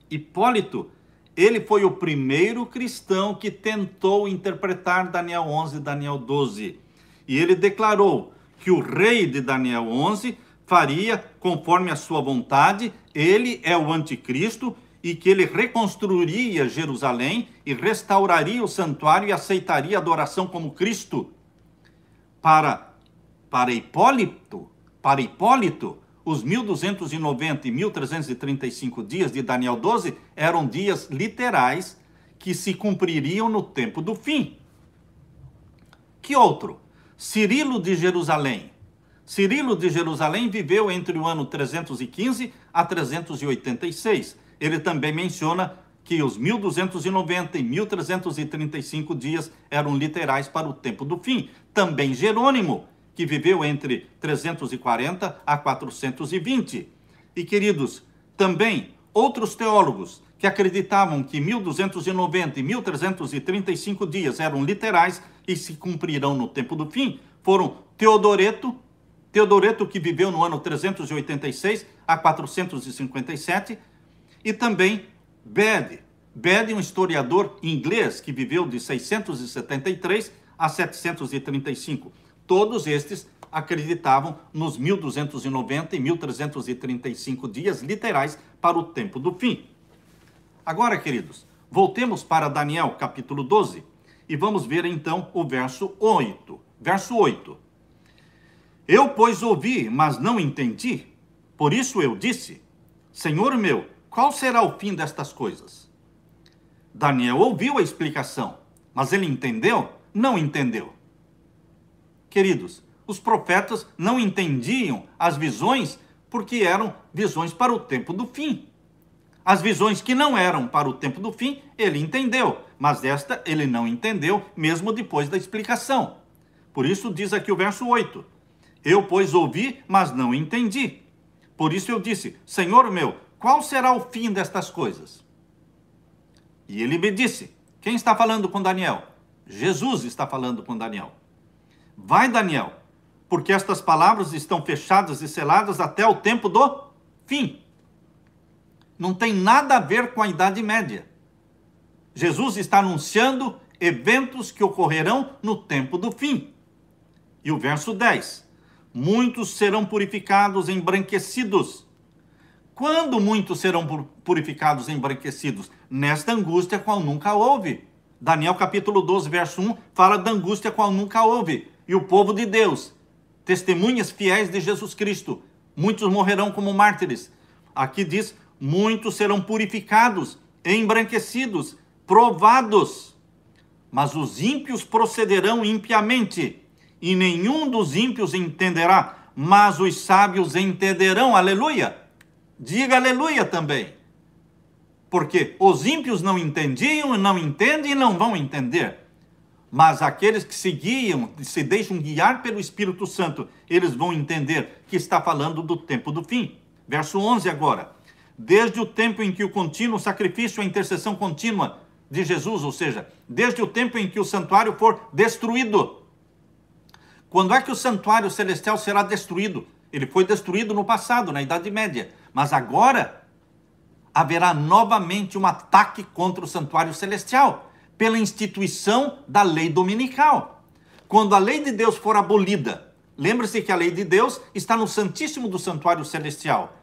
Hipólito, ele foi o primeiro cristão que tentou interpretar Daniel 11 e Daniel 12. E ele declarou que o rei de Daniel 11 faria conforme a sua vontade, ele é o anticristo, e que ele reconstruiria Jerusalém e restauraria o santuário e aceitaria a adoração como Cristo. Para Hipólito, os 1290 e 1335 dias de Daniel 12 eram dias literais que se cumpririam no tempo do fim. Que outro? Cirilo de Jerusalém. Cirilo de Jerusalém viveu entre o ano 315 a 386. Ele também menciona que os 1290 e 1335 dias eram literais para o tempo do fim. Também Jerônimo, que viveu entre 340 a 420. E, queridos, também outros teólogos que acreditavam que 1290 e 1335 dias eram literais e se cumprirão no tempo do fim, foram Teodoreto, que viveu no ano 386 a 457, e também Bede, um historiador inglês que viveu de 673 a 735. Todos estes acreditavam nos 1290 e 1335 dias literais para o tempo do fim. Agora, queridos, voltemos para Daniel capítulo 12 e vamos ver então o verso 8. Verso 8. Eu, pois, ouvi, mas não entendi. Por isso eu disse, Senhor meu, qual será o fim destas coisas? Daniel ouviu a explicação, mas ele entendeu? Não entendeu. Queridos, os profetas não entendiam as visões porque eram visões para o tempo do fim. As visões que não eram para o tempo do fim, ele entendeu, mas esta ele não entendeu, mesmo depois da explicação. Por isso diz aqui o verso 8. Eu, pois, ouvi, mas não entendi. Por isso eu disse, Senhor meu, qual será o fim destas coisas? E ele me disse, quem está falando com Daniel? Jesus está falando com Daniel. Vai, Daniel, porque estas palavras estão fechadas e seladas até o tempo do fim. Não tem nada a ver com a Idade Média. Jesus está anunciando eventos que ocorrerão no tempo do fim. E o verso 10. Muitos serão purificados, embranquecidos. Quando muitos serão purificados, embranquecidos? Nesta angústia qual nunca houve. Daniel capítulo 12, verso 1, fala da angústia qual nunca houve. E o povo de Deus testemunhas fiéis de Jesus Cristo. Muitos morrerão como mártires. Aqui diz, muitos serão purificados, embranquecidos, provados. Mas os ímpios procederão impiamente, e nenhum dos ímpios entenderá, mas os sábios entenderão. Aleluia! Diga aleluia também. Porque os ímpios não entendiam, não entendem e não vão entender. Mas aqueles que se deixam guiar pelo Espírito Santo, eles vão entender que está falando do tempo do fim. Verso 11 agora. Desde o tempo em que o contínuo sacrifício, a intercessão contínua de Jesus, ou seja, desde o tempo em que o santuário for destruído. Quando é que o santuário celestial será destruído? Ele foi destruído no passado, na Idade Média. Mas agora haverá novamente um ataque contra o santuário celestial, pela instituição da lei dominical. Quando a lei de Deus for abolida, lembre-se que a lei de Deus está no Santíssimo do Santuário Celestial.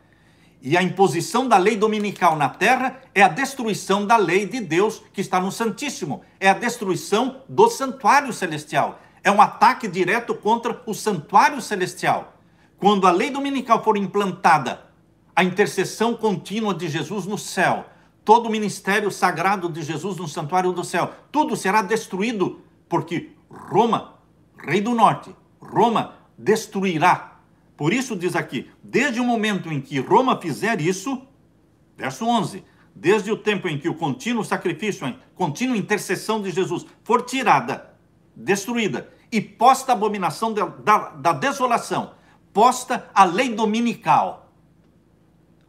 E a imposição da lei dominical na terra é a destruição da lei de Deus que está no Santíssimo. É a destruição do Santuário Celestial. É um ataque direto contra o Santuário Celestial. Quando a lei dominical for implantada, a intercessão contínua de Jesus no céu, todo o ministério sagrado de Jesus no santuário do céu, tudo será destruído, porque Roma, rei do norte, Roma destruirá. Por isso diz aqui, desde o momento em que Roma fizer isso, verso 11, desde o tempo em que o contínuo sacrifício, a contínua intercessão de Jesus for tirada, destruída, e posta a abominação da desolação, posta a lei dominical.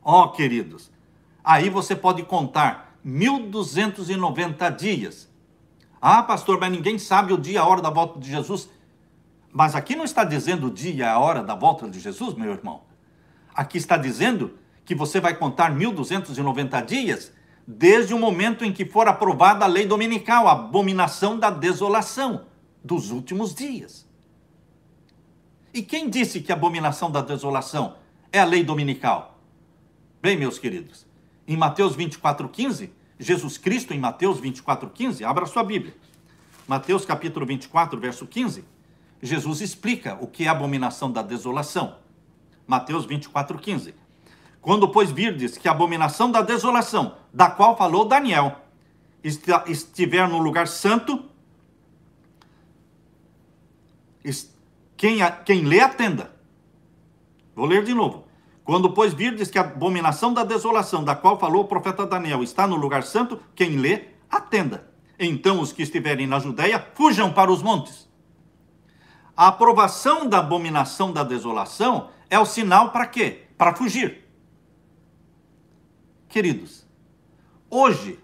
Ó, queridos, aí você pode contar 1290 dias. Ah, pastor, mas ninguém sabe o dia e a hora da volta de Jesus. Mas aqui não está dizendo o dia e a hora da volta de Jesus, meu irmão. Aqui está dizendo que você vai contar 1290 dias desde o momento em que for aprovada a lei dominical, a abominação da desolação dos últimos dias. E quem disse que a abominação da desolação é a lei dominical? Bem, meus queridos, em Mateus 24:15, Jesus Cristo em Mateus 24:15, abra sua Bíblia. Mateus capítulo 24, verso 15, Jesus explica o que é a abominação da desolação. Mateus 24:15. Quando, pois, virdes que a abominação da desolação, da qual falou Daniel, estiver no lugar santo, quem lê, atenda. Vou ler de novo. Quando, pois, virdes que a abominação da desolação, da qual falou o profeta Daniel, está no lugar santo, quem lê, atenda. Então os que estiverem na Judeia, fujam para os montes. A aprovação da abominação da desolação é o sinal para quê? Para fugir. Queridos, hoje,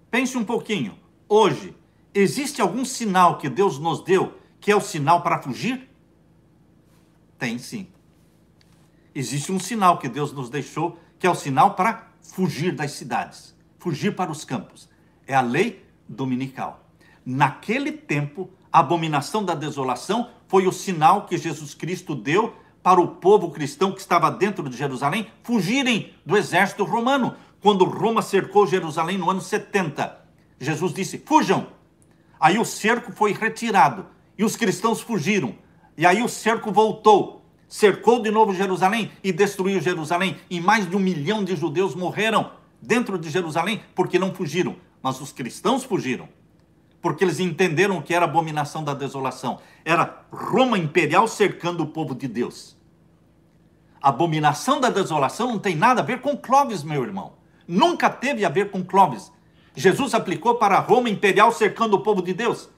pense um pouquinho, hoje, existe algum sinal que Deus nos deu que é o sinal para fugir? Tem sim. Existe um sinal que Deus nos deixou que é o sinal para fugir das cidades, fugir para os campos. É a lei dominical. Naquele tempo, a abominação da desolação foi o sinal que Jesus Cristo deu para o povo cristão que estava dentro de Jerusalém fugirem do exército romano. Quando Roma cercou Jerusalém no ano 70, Jesus disse, fujam. Aí o cerco foi retirado e os cristãos fugiram. E aí o cerco voltou, cercou de novo Jerusalém e destruiu Jerusalém. E mais de 1 milhão de judeus morreram dentro de Jerusalém porque não fugiram. Mas os cristãos fugiram, porque eles entenderam o que era a abominação da desolação. Era Roma imperial cercando o povo de Deus. A abominação da desolação não tem nada a ver com Clóvis, meu irmão. Nunca teve a ver com Clóvis. Jesus aplicou para Roma imperial cercando o povo de Deus.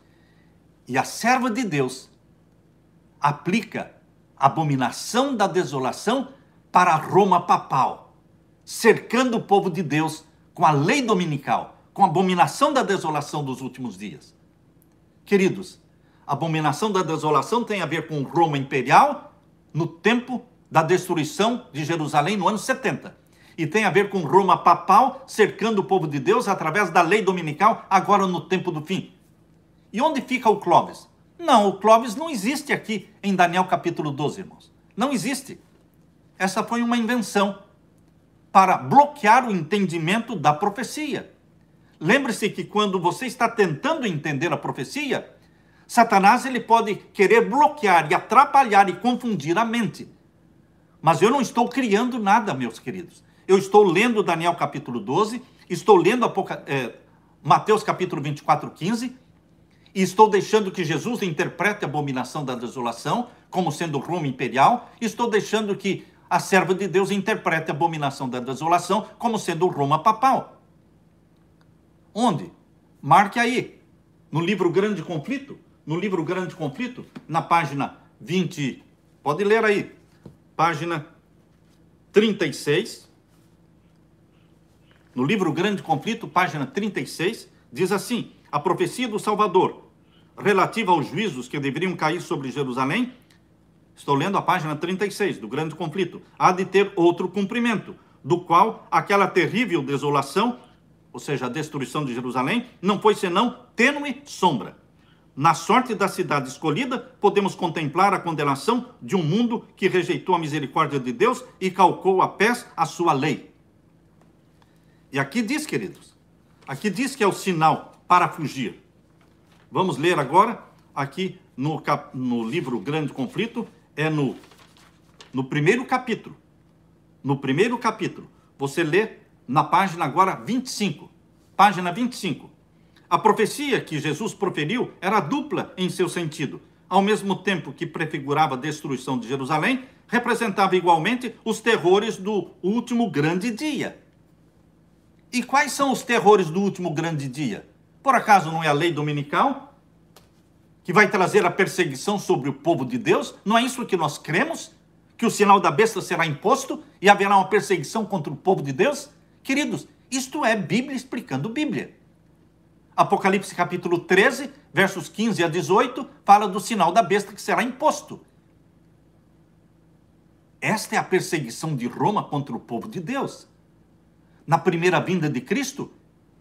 E a serva de Deus aplica a abominação da desolação para Roma papal, cercando o povo de Deus com a lei dominical, com a abominação da desolação dos últimos dias. Queridos, a abominação da desolação tem a ver com Roma imperial no tempo da destruição de Jerusalém no ano 70. E tem a ver com Roma papal cercando o povo de Deus através da lei dominical agora no tempo do fim. E onde fica o Clóvis? Não, o Clóvis não existe aqui em Daniel capítulo 12, irmãos. Não existe. Essa foi uma invenção para bloquear o entendimento da profecia. Lembre-se que quando você está tentando entender a profecia, Satanás, ele pode querer bloquear e atrapalhar e confundir a mente. Mas eu não estou criando nada, meus queridos. Eu estou lendo Daniel capítulo 12, estou lendo Mateus capítulo 24, 15, e estou deixando que Jesus interprete a abominação da desolação como sendo Roma imperial, e estou deixando que a serva de Deus interprete a abominação da desolação como sendo Roma papal. Onde? Marque aí, no livro Grande Conflito, na página 20, pode ler aí, página 36, no livro Grande Conflito, página 36, diz assim: a profecia do Salvador, relativa aos juízos que deveriam cair sobre Jerusalém, estou lendo a página 36 do Grande Conflito, há de ter outro cumprimento, do qual aquela terrível desolação, ou seja, a destruição de Jerusalém, não foi senão tênue sombra. Na sorte da cidade escolhida, podemos contemplar a condenação de um mundo que rejeitou a misericórdia de Deus e calcou a pés a sua lei. E aqui diz, queridos, aqui diz que é o sinal para fugir. Vamos ler agora, aqui no livro Grande Conflito, no primeiro capítulo. No primeiro capítulo, você lê na página agora 25. Página 25. A profecia que Jesus proferiu era dupla em seu sentido. Ao mesmo tempo que prefigurava a destruição de Jerusalém, representava igualmente os terrores do último grande dia. E quais são os terrores do último grande dia? Por acaso não é a lei dominical que vai trazer a perseguição sobre o povo de Deus? Não é isso que nós cremos? Que o sinal da besta será imposto e haverá uma perseguição contra o povo de Deus? Queridos, isto é Bíblia explicando Bíblia. Apocalipse capítulo 13, versos 15 a 18, fala do sinal da besta que será imposto. Esta é a perseguição de Roma contra o povo de Deus. Na primeira vinda de Cristo,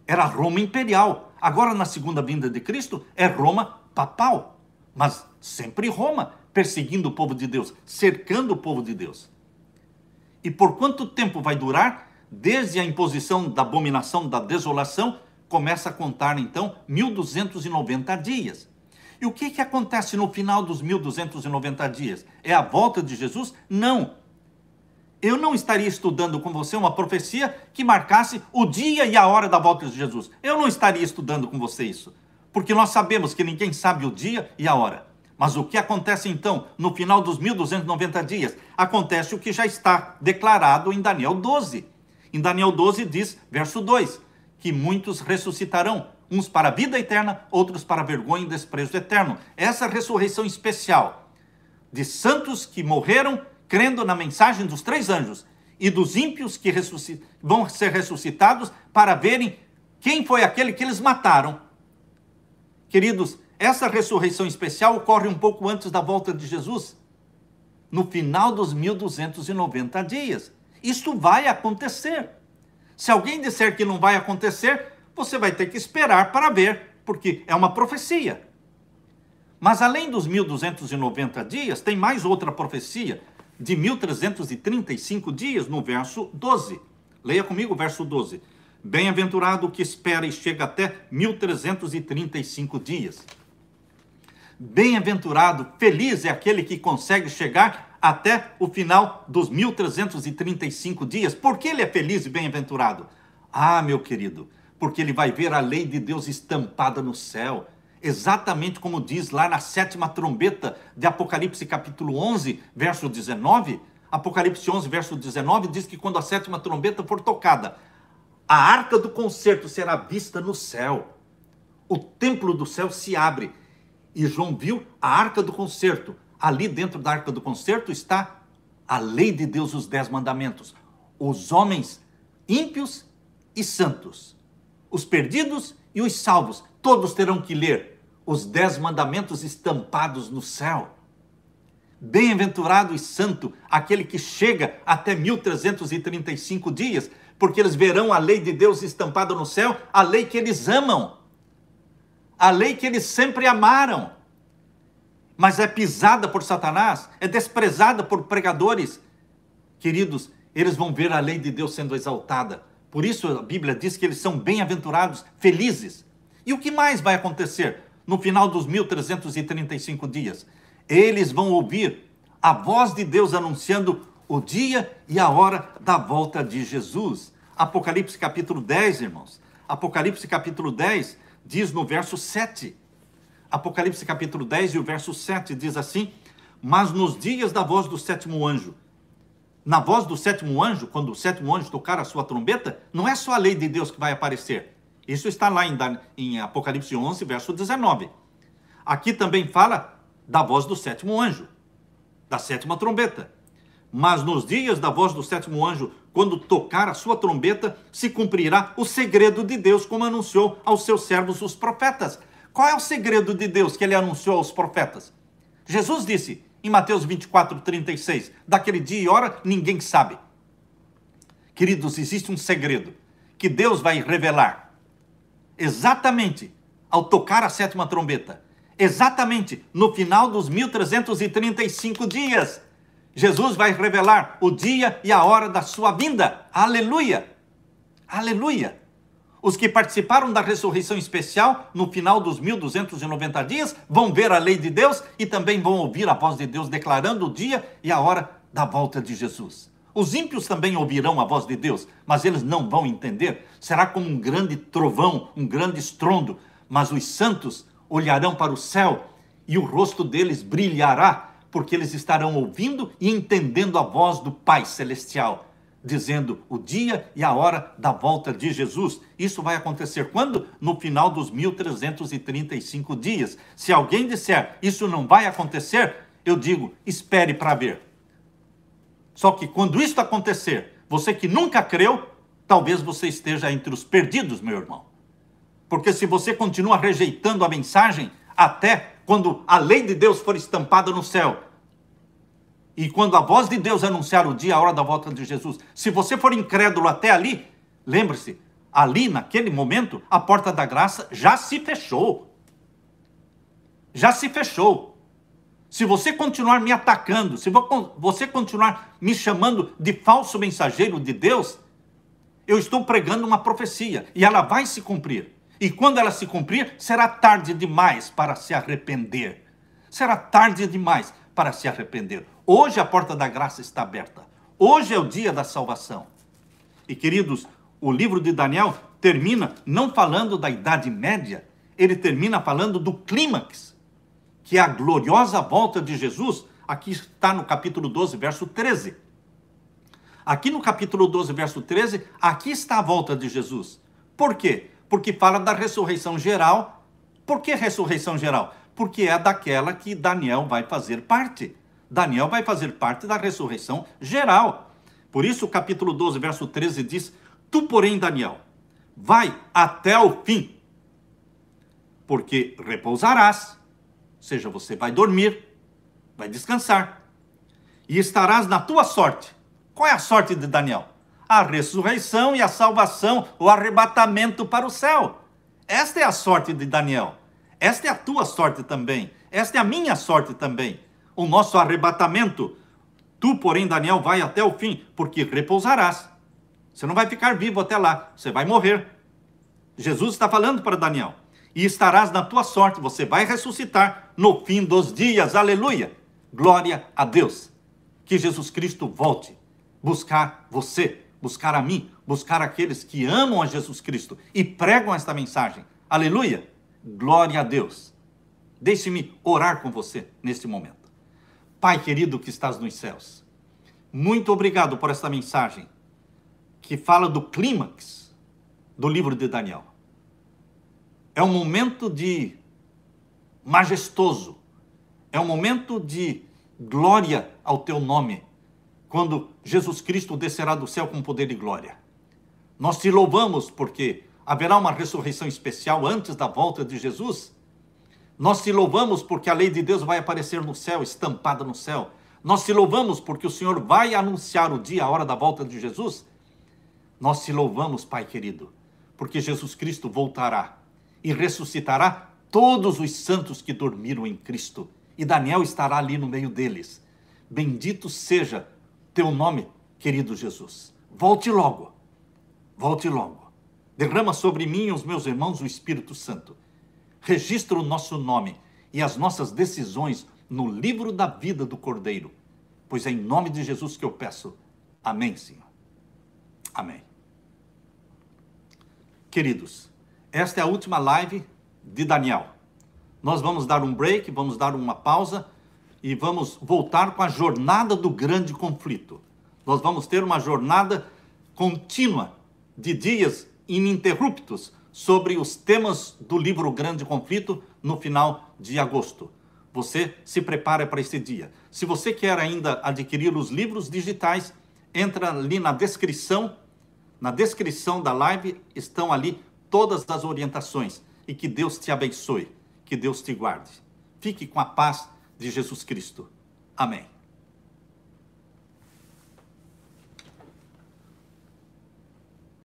era Roma imperial. Agora, na segunda vinda de Cristo, é Roma papal. Mas sempre Roma, perseguindo o povo de Deus, cercando o povo de Deus. E por quanto tempo vai durar? Desde a imposição da abominação da desolação, começa a contar, então, 1290 dias. E o que acontece no final dos 1290 dias? É a volta de Jesus? Não. Eu não estaria estudando com você uma profecia que marcasse o dia e a hora da volta de Jesus. Eu não estaria estudando com você isso. Porque nós sabemos que ninguém sabe o dia e a hora. Mas o que acontece, então, no final dos 1290 dias? Acontece o que já está declarado em Daniel 12. Em Daniel 12 diz, verso 2, que muitos ressuscitarão, uns para a vida eterna, outros para a vergonha e desprezo eterno. Essa ressurreição especial de santos que morreram crendo na mensagem dos 3 anjos e dos ímpios que vão ser ressuscitados para verem quem foi aquele que eles mataram. Queridos, essa ressurreição especial ocorre um pouco antes da volta de Jesus, no final dos 1290 dias. Isto vai acontecer. Se alguém disser que não vai acontecer, você vai ter que esperar para ver, porque é uma profecia. Mas além dos 1290 dias, tem mais outra profecia de 1335 dias no verso 12. Leia comigo o verso 12. Bem-aventurado o que espera e chega até 1335 dias. Bem-aventurado, feliz é aquele que consegue chegar até o final dos 1335 dias. Por que ele é feliz e bem-aventurado? Ah, meu querido, porque ele vai ver a lei de Deus estampada no céu. Exatamente como diz lá na 7ª trombeta de Apocalipse capítulo 11, verso 19. Apocalipse 11, verso 19 diz que quando a 7ª trombeta for tocada, a arca do concerto será vista no céu. O templo do céu se abre. E João viu a arca do concerto. Ali dentro da arca do concerto está a lei de Deus, os 10 mandamentos. Os homens ímpios e santos, os perdidos e os salvos, todos terão que ler os 10 mandamentos estampados no céu. Bem-aventurado e santo aquele que chega até 1335 dias, porque eles verão a lei de Deus estampada no céu, a lei que eles amam, a lei que eles sempre amaram, mas é pisada por Satanás, é desprezada por pregadores. Queridos, eles vão ver a lei de Deus sendo exaltada. Por isso a Bíblia diz que eles são bem-aventurados, felizes. E o que mais vai acontecer? no final dos 1335 dias. Eles vão ouvir a voz de Deus anunciando o dia e a hora da volta de Jesus. Apocalipse capítulo 10, irmãos. Apocalipse capítulo 10 diz no verso 7. Apocalipse capítulo 10 e o verso 7 diz assim: mas nos dias da voz do sétimo anjo, na voz do sétimo anjo, quando o sétimo anjo tocar a sua trombeta, não é só a lei de Deus que vai aparecer. Isso está lá em Apocalipse 11, verso 19. Aqui também fala da voz do sétimo anjo, da sétima trombeta. Mas nos dias da voz do sétimo anjo, quando tocar a sua trombeta, se cumprirá o segredo de Deus, como anunciou aos seus servos os profetas. Qual é o segredo de Deus que ele anunciou aos profetas? Jesus disse em Mateus 24, 36, daquele dia e hora ninguém sabe. Queridos, existe um segredo que Deus vai revelar exatamente ao tocar a sétima trombeta, exatamente no final dos 1335 dias. Jesus vai revelar o dia e a hora da sua vinda. Aleluia! Aleluia! Os que participaram da ressurreição especial no final dos 1290 dias vão ver a lei de Deus e também vão ouvir a voz de Deus declarando o dia e a hora da volta de Jesus. Os ímpios também ouvirão a voz de Deus, mas eles não vão entender. Será como um grande trovão, um grande estrondo, mas os santos olharão para o céu e o rosto deles brilhará, porque eles estarão ouvindo e entendendo a voz do Pai Celestial, dizendo o dia e a hora da volta de Jesus. Isso vai acontecer quando? No final dos 1335 dias. Se alguém disser, isso não vai acontecer, eu digo, espere para ver. Só que quando isso acontecer, você que nunca creu, talvez você esteja entre os perdidos, meu irmão. Porque se você continua rejeitando a mensagem, até quando a lei de Deus for estampada no céu, e quando a voz de Deus anunciar o dia, a hora da volta de Jesus, se você for incrédulo até ali, lembre-se, ali naquele momento, a porta da graça já se fechou. Já se fechou. Se você continuar me atacando, se você continuar me chamando de falso mensageiro de Deus, eu estou pregando uma profecia e ela vai se cumprir. E quando ela se cumprir, será tarde demais para se arrepender. Será tarde demais para se arrepender. Hoje a porta da graça está aberta. Hoje é o dia da salvação. E queridos, o livro de Daniel termina não falando da Idade Média, ele termina falando do clímax, que é a gloriosa volta de Jesus. Aqui está no capítulo 12, verso 13. Aqui no capítulo 12, verso 13, aqui está a volta de Jesus. Por quê? Porque fala da ressurreição geral. Por que ressurreição geral? Porque é daquela que Daniel vai fazer parte. Daniel vai fazer parte da ressurreição geral. Por isso o capítulo 12, verso 13 diz: tu, porém, Daniel, vai até o fim, porque repousarás, ou seja, você vai dormir, vai descansar, e estarás na tua sorte. Qual é a sorte de Daniel? A ressurreição e a salvação, o arrebatamento para o céu. Esta é a sorte de Daniel. Esta é a tua sorte também. Esta é a minha sorte também. O nosso arrebatamento. Tu, porém, Daniel, vai até o fim, porque repousarás. Você não vai ficar vivo até lá, você vai morrer. Jesus está falando para Daniel. E estarás na tua sorte, você vai ressuscitar no fim dos dias. Aleluia! Glória a Deus. Que Jesus Cristo volte buscar você, buscar a mim, buscar aqueles que amam a Jesus Cristo e pregam esta mensagem. Aleluia! Glória a Deus. Deixe-me orar com você neste momento. Pai querido que estás nos céus, muito obrigado por esta mensagem que fala do clímax do livro de Daniel. É um momento de majestoso, é um momento de glória ao teu nome, quando Jesus Cristo descerá do céu com poder e glória. Nós te louvamos porque haverá uma ressurreição especial antes da volta de Jesus. Nós te louvamos porque a lei de Deus vai aparecer no céu, estampada no céu. Nós te louvamos porque o Senhor vai anunciar o dia, a hora da volta de Jesus. Nós te louvamos, Pai querido, porque Jesus Cristo voltará e ressuscitará todos os santos que dormiram em Cristo. E Daniel estará ali no meio deles. Bendito seja teu nome, querido Jesus. Volte logo. Volte logo. Derrama sobre mim e os meus irmãos o Espírito Santo. registra o nosso nome e as nossas decisões no livro da vida do Cordeiro. Pois é em nome de Jesus que eu peço. Amém, Senhor. Amém. Queridos, esta é a última live de Daniel. Nós vamos dar um break, vamos dar uma pausa e vamos voltar com a jornada do grande conflito. Nós vamos ter uma jornada contínua de dias ininterruptos sobre os temas do livro Grande Conflito no final de agosto. Você se prepara para esse dia. Se você quer ainda adquirir os livros digitais, entra ali na descrição. Na descrição da live estão ali todas as orientações. E que Deus te abençoe, que Deus te guarde. Fique com a paz de Jesus Cristo. Amém.